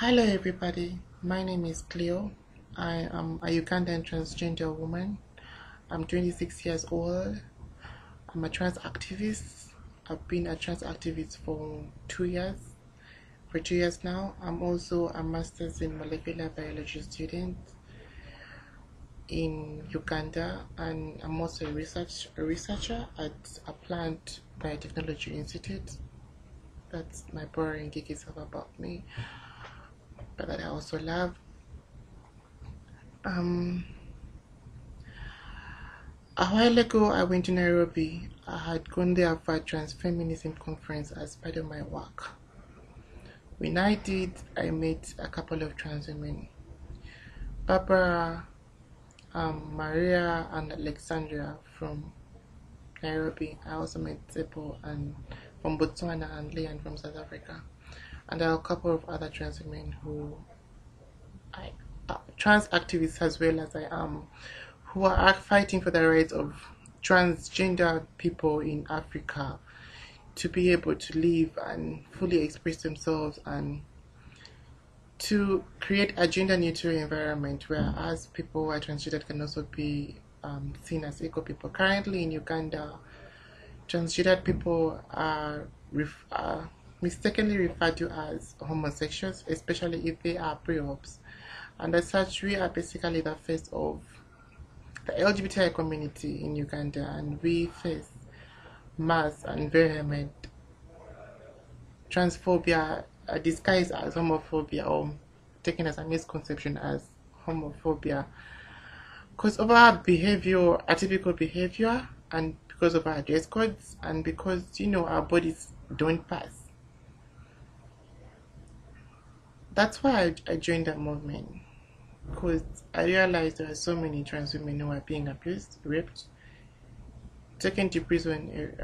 Hello everybody, my name is Cleo. I am a Ugandan transgender woman. I'm 26 years old. I'm a trans activist. I've been a trans activist for 2 years. For 2 years now. I'm also a master's in molecular biology student in Uganda, and I'm also a researcher at a plant biotechnology institute. That's my boring geeky stuff about me, but that I also love. A while ago, I went to Nairobi. I had gone there for a transfeminism conference as part of my work. When I did, I met a couple of trans women, Barbara, Maria, and Alexandria from Nairobi. I also met Zeppo and from Botswana and Leanne from South Africa. And there are a couple of other trans women who trans activists as well as I am, who are fighting for the rights of transgender people in Africa to be able to live and fully express themselves, and to create a gender neutral environment where as people who are transgender can also be seen as equal people. Currently in Uganda, transgender people are mistakenly referred to as homosexuals, especially if they are pre-ops. And as such, we are basically the face of the LGBTI community in Uganda, and we face mass and vehement transphobia disguised as homophobia, or taken as a misconception as homophobia, because of our behavior, atypical behavior, and because of our dress codes, and because our bodies don't pass. That's why I joined that movement, because I realized there are so many trans women who are being abused, raped, taken to prison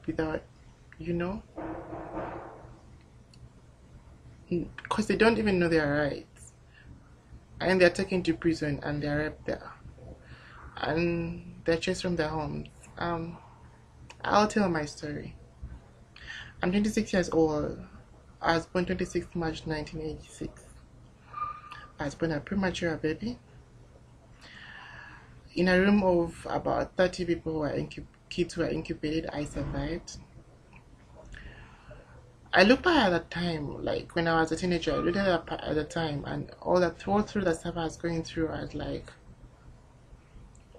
without, because they don't even know their rights, and they're taken to prison and they're raped there, and they're chased from their homes. I'll tell my story. I'm 26 years old. I was born 26 March 1986. I was born a premature baby. In a room of about 30 people who were kids who were incubated, I survived. I looked back at that time, like when I was a teenager, I looked at that at the time, and all through the stuff I was going through, I was like,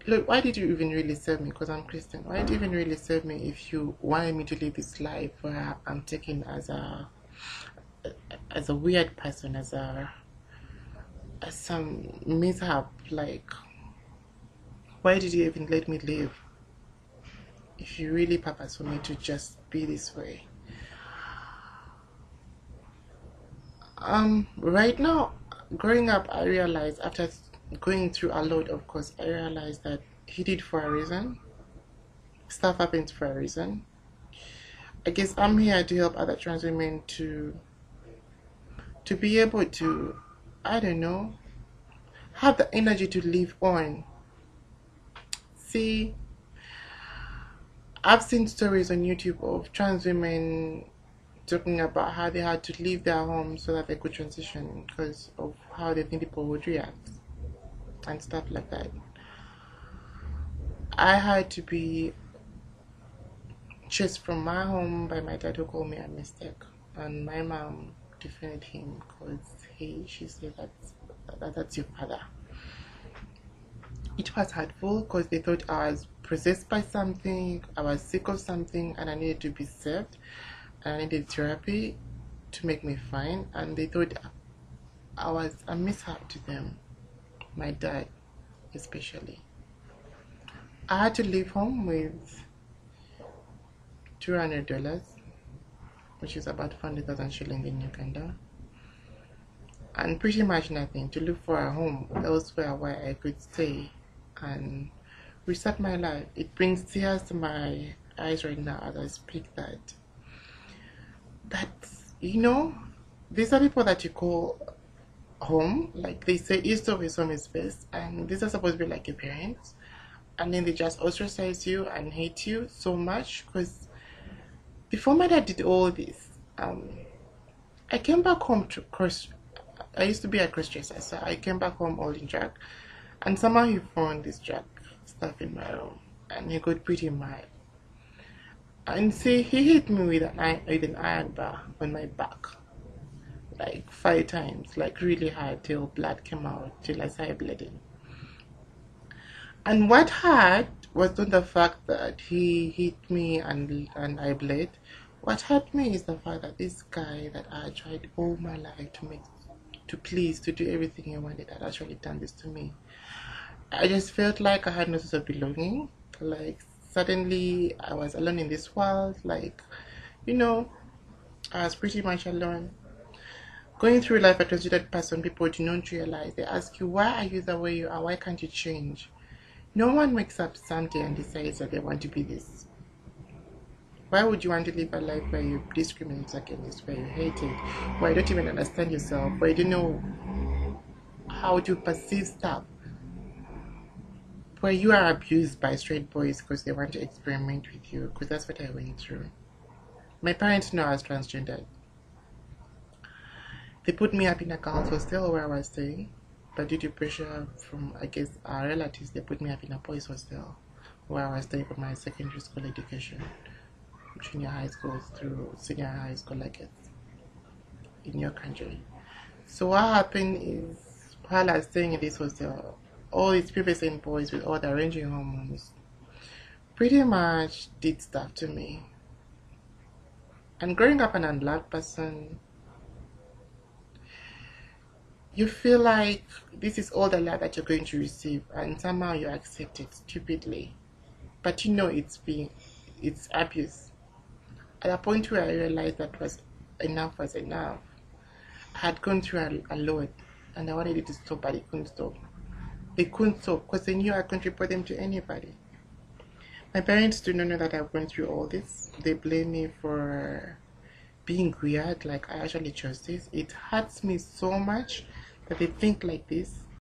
look, why did you even really save me? Because I'm Christian. Why did you even really save me if you wanted me to live this life where I'm taken as a weird person, as some mishap? Like, why did you even let me live if you really purpose for me to just be this way? Right now, growing up, I realized, after going through a lot, of course, I realized that he did for a reason. Stuff happens for a reason. I guess I'm here to help other trans women to be able to, I don't know, have the energy to live on. See, I've seen stories on YouTube of trans women talking about how they had to leave their home so that they could transition because of how they think people would react and stuff like that. I had to be chased from my home by my dad, who called me a mistake, and my mom defended him because she said that's your father. It was hurtful because they thought I was possessed by something, I was sick of something, and I needed to be saved, and I needed therapy to make me fine, and they thought I was a mishap to them, my dad especially. I had to leave home with $200, which is about 400,000 shillings in Uganda, and pretty much nothing to look for a home elsewhere where I could stay and restart my life. It brings tears to my eyes right now as I speak that these are people that you call home. Like they say, east of his home is best, and these are supposed to be like your parents, and then they just ostracize you and hate you so much. Because before my dad did all this, I came back home to course I used to be a crossdresser, so I came back home holding drug, and somehow he found this drug stuff in my room, and he got pretty mad. And see, he hit me with an iron bar on my back, like 5 times, like really hard, till blood came out, till I started bleeding. And what hurt was not the fact that he hit me and I bled. What hurt me is the fact that this guy that I tried all my life to please, to do everything he wanted, had actually done this to me. I just felt like I had no sense of belonging. Like suddenly I was alone in this world. Like, you know, I was pretty much alone. Going through life as a considered person, people do not realize. They ask you, why are you the way you are? Why can't you change? No one wakes up someday and decides that they want to be this. Why would you want to live a life where you discriminate against, where you hate it, where you don't even understand yourself, where you don't know how to perceive stuff, where you are abused by straight boys because they want to experiment with you? Because that's what I went through. My parents know I was transgendered. They put me up in a girls' hostel where I was staying. But due to pressure from, I guess, our relatives, they put me up in a boys' hostel where I was staying for my secondary school education, junior high school through senior high school, I guess, in your country. So what happened is, while I was staying in this hostel, all these previously boys with all the ranging hormones pretty much did stuff to me. And growing up an unloved person, you feel like this is all the love that you're going to receive, and somehow you accept it stupidly. But you know it's abuse. At a point where I realized that enough was enough. I had gone through a lot, and I wanted it to stop, but it couldn't stop. They couldn't stop because they knew I couldn't report them to anybody. My parents do not know that I've gone through all this. They blame me for being weird, like I actually chose this. It hurts me so much that they think like this.